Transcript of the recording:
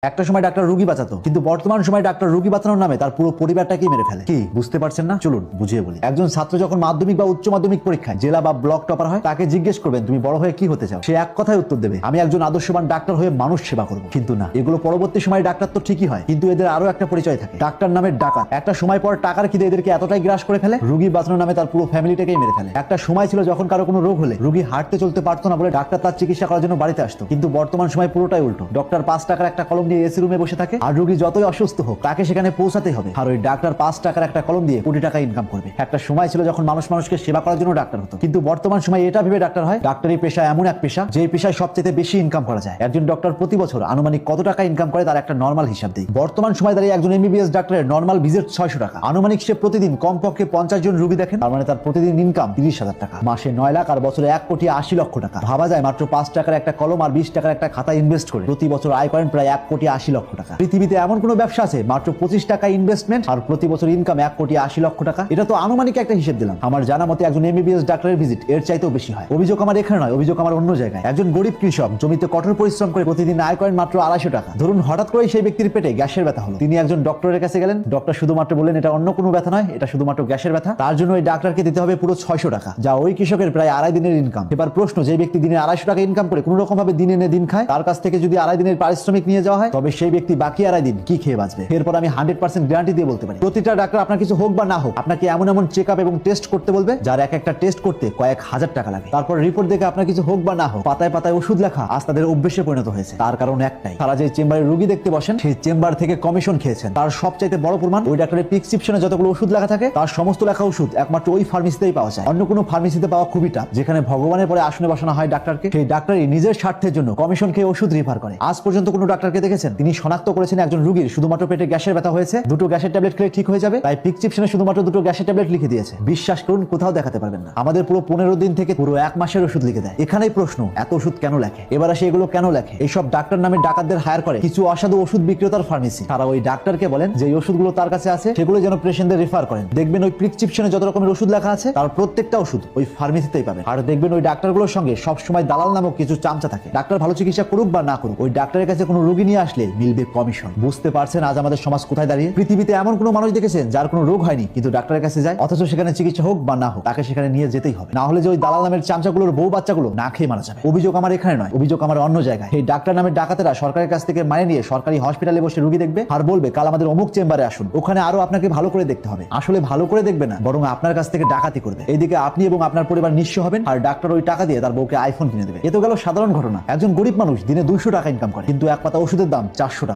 একটা সময় ডাক্তার রোগী বাঁচাতো, কিন্তু বর্তমান সময় ডাক্তার রোগী বাঁচানোর নামে তার পুরো পরিবারটাকেই মেরে ফেলে। কি বুঝতে পারছেন না? চলুন বুঝিয়ে বলি। একজন ছাত্র যখন মাধ্যমিক বা উচ্চ মাধ্যমিক পরীক্ষায় জেলা বা ব্লক টপার হয়, তাকে জিজ্ঞেস করবেন তুমি বড় হয়ে কি হতে চাও, সে এক কথায় উত্তর দেবে আমি একজন আদর্শবান ডাক্তার হয়ে মানুষ সেবা করব। কিন্তু না, এগুলো পরবর্তী সময় ডাক্তার তো ঠিকই হয়, কিন্তু এদের আরো একটা পরিচয় থাকে, ডাক্তার নামের ডাকাত। একটা সময় পর টাকার খিদে এদেরকে এতটাই গ্রাস করে ফেলে, রোগী বাঁচানোর নামে তার পুরো ফ্যামিলিটাকেই মেরে ফেলে। একটা সময় ছিল যখন কারো কোনো রোগ হলে রোগী হাঁটতে চলতে পারতো না বলে ডাক্তার তার চিকিৎসা করার জন্য বাড়িতে আসতো, কিন্তু বর্তমান সময় পুরোটাই উল্টো। ডক্টর 5 টাকার একটা কলম নিয়ে এসি রুমে বসে থাকে, আর রোগী যতই অসুস্থ হোক তাকে সেখানে পৌঁছাতে হবে, আর ওই ডাক্তার 5 টাকার একটা কলম দিয়ে কোটি টাকা ইনকাম করবে। একটা সময় ছিল যখন মানুষ মানুষকে সেবা করার জন্য ডাক্তার হতো, কিন্তু বর্তমান সময় এটা ভেবে ডাক্তার হয় ডাক্তারি পেশা এমন এক পেশা যে পেশায় সবচেয়ে বেশি ইনকাম করা যায়। একজন ডক্টর প্রতি বছর আনুমানিক কত টাকা ইনকাম করে তার একটা নরমাল হিসাব দেয়। বর্তমান সময় দাঁড়িয়ে একজন এমবিবিএস ডাক্তারের নরমাল ভিজিট 600 টাকা, আনুমানিক সে প্রতিদিন কমপক্ষে 50 জন রোগী দেখেন, তার মানে তার প্রতিদিন ইনকাম 30,000 টাকা, মাসে 9 লাখ, আর বছরে 1,80,00,000 টাকা। ভাবা যায়, মাত্র 5 টাকার একটা কলম আর 20 টাকার একটা খাতা ইনভেস্ট করে প্রতি বছর আয় করেন প্রায় 1,80,00,000 টাকা। পৃথিবীতে এমন কোন ব্যবসা আছে মাত্র 25 টাকা ইনভেস্টমেন্ট আর প্রতি বছর ইনকাম 1,80,00,000 টাকা? এটা তো আনুমানিক একটা হিসেব দিলাম। আমার জানা মতে একজন এমবিবিএস ডাক্তারের ভিজিট এর চাইতেও বেশি হয়। অভিযোগ আমার এখানে নয়, অভিযোগ আমার অন্য জায়গায়। একজন গরিব কৃষক জমিতে কঠোর পরিশ্রম করে প্রতিদিন আয় করেন মাত্র 250 টাকা। ধরুন হঠাৎ করেই সেই ব্যক্তির পেটে গ্যাসের ব্যথা হলো, তিনি একজন ডক্টরের কাছে গেলেন, ডক্টর শুধুমাত্র বললেন এটা অন্য কোনো ব্যথা নয়, এটা শুধুমাত্র গ্যাসের ব্যথা। তার জন্য ওই ডাক্তারকে দিতে হবে পুরো 600 টাকা, যা ওই কৃষকের প্রায় 2.5 দিনের ইনকাম। এবার প্রশ্ন, যে ব্যক্তি দিনে 250 টাকা ইনকাম করে কোনো রকম ভাবে দিন এনে দিন খায়, তার কাছ থেকে যদি 2.5 দিনের পারিশ্রমিক নিয়ে যাওয়া হয়, তবে সেই ব্যক্তি বাকি 2.5 দিন কি খেয়ে বাঁচবে? এরপর আমি 100% গ্যারান্টি দিয়ে বলতে পারি, প্রতিটা ডাক্তার আপনার কিছু হোক বা না হোক আপনাকে এমন এমন চেক আপ এবং টেস্ট করতে বলবে, যার এক একটা টেস্ট করতে কয়েক হাজার টাকা লাগে। তারপর রিপোর্ট দেখে আপনার কিছু হোক বা না হোক পাতায় পাতায় ওষুধ লেখা আজ তাদের অভ্যেসে পরিণত হয়েছে। তার কারণ একটাই, তারা যে চেম্বারে রোগী দেখতে বসেন সেই চেম্বার থেকে কমিশন খেয়েছেন। তার সবচাইতে বড় প্রমাণ, ওই ডাক্তারের প্রেসক্রিপশনে যতগুলো ওষুধ লেখা থাকে তার সমস্ত লেখা ওষুধ একমাত্র ওই ফার্মেসিতেই পাওয়া যায়। অন্য কোনো ফার্মেসিতে পাওয়া খুবই টাফ। যেখানে ভগবানের পরে আসনে বসানো হয় ডাক্তারকে, সেই ডাক্তারই নিজের স্বার্থের জন্য কমিশন খেয়ে ওষুধ রিফার করে। আজ পর্যন্ত কোনো ডাক্তারকে দেখেছেন তিনি শনাক্ত করেছেন একজন রোগীর শুধুমাত্র পেটে গ্যাসের ব্যথা হয়েছে, 2টো গ্যাসের ট্যাবলেট খেলে ঠিক হয়ে যাবে, তাই প্রেসক্রিপশনে শুধুমাত্র 2টো গ্যাসের ট্যাবলেট লিখে দিয়েছে। বিশ্বাস করুন, কোথাও দেখাতে পারবেন না। আমাদের পুরো 15 দিন থেকে পুরো 1 মাসের ওষুধ লিখে দেয়। এখানেই প্রশ্ন, এত ওষুধ কেন লেখে? এবার আসে এগুলো কেন লেখে? এইসব ডাক্তার নামে ডাকাতদের হায়ার করে কিছু অসাধু ওষুধ বিক্রেতার ফার্মেসি। তারা ওই ডাক্তারকে বলেন যে এই ওষুধগুলো তার কাছে আছে সেগুলো যেন পেশেন্টদের রেফার করেন। দেখবেন ওই প্রেসক্রিপশনে যত রকমের ওষুধ লেখা আছে তার প্রত্যেকটা ওষুধ ওই ফার্মেসিতেই পাবেন। আর দেখবেন ওই ডাক্তারগুলোর সঙ্গে সবসময় দালাল নামক কিছু চামচা থাকে। ডাক্তার ভালো চিকিৎসা করুক বা না করুক, ওই ডাক্তারের কাছে কোনো রোগী নিয়ে আসলে মিলবে কমিশন। বুঝতে পারছেন আজ আমাদের সমাজ কোথায় দাঁড়িয়ে? পৃথিবীতে এমন কোনো মানুষ দেখেছেন যার কোনো রোগ হয়নি কিন্তু ডাক্তারের কাছে যায়, অথচ সেখানে চিকিৎসা হোক বা না হোক তাকে সেখানে নিয়ে যেতেই হবে, না হলে যে ওই দালাল নামের চামচাগুলোর বউ বাচ্চাগুলো না খেয়ে মারা যাবে। অভিযোগ আমার এখানে নয়, অভিযোগ আমার অন্য জায়গায়। এই ডাক্তার নামের ডাকাতেরা সরকারের কাছ থেকে মানে নিয়ে সরকারি হসপিটালে বসে রোগী দেখবে আর বলবে কাল আমাদের অমুক চেম্বারে আসুন, ওখানে আরো আপনাকে ভালো করে দেখতে হবে। আসলে ভালো করে দেখবে না, বরং আপনার কাছ থেকে ডাকাতি করবে। এইদিকে আপনি এবং আপনার পরিবার নিঃস্ব হবেন, আর ডাক্তার ওই টাকা দিয়ে তার বউকে আইফোন কিনে দেবে। এ তো গেল সাধারণ ঘটনা। একজন গরিব মানুষ দিনে 200 টাকা ইনকাম করে, কিন্তু এক পাতা ওষুধের দাম 400 টাকা।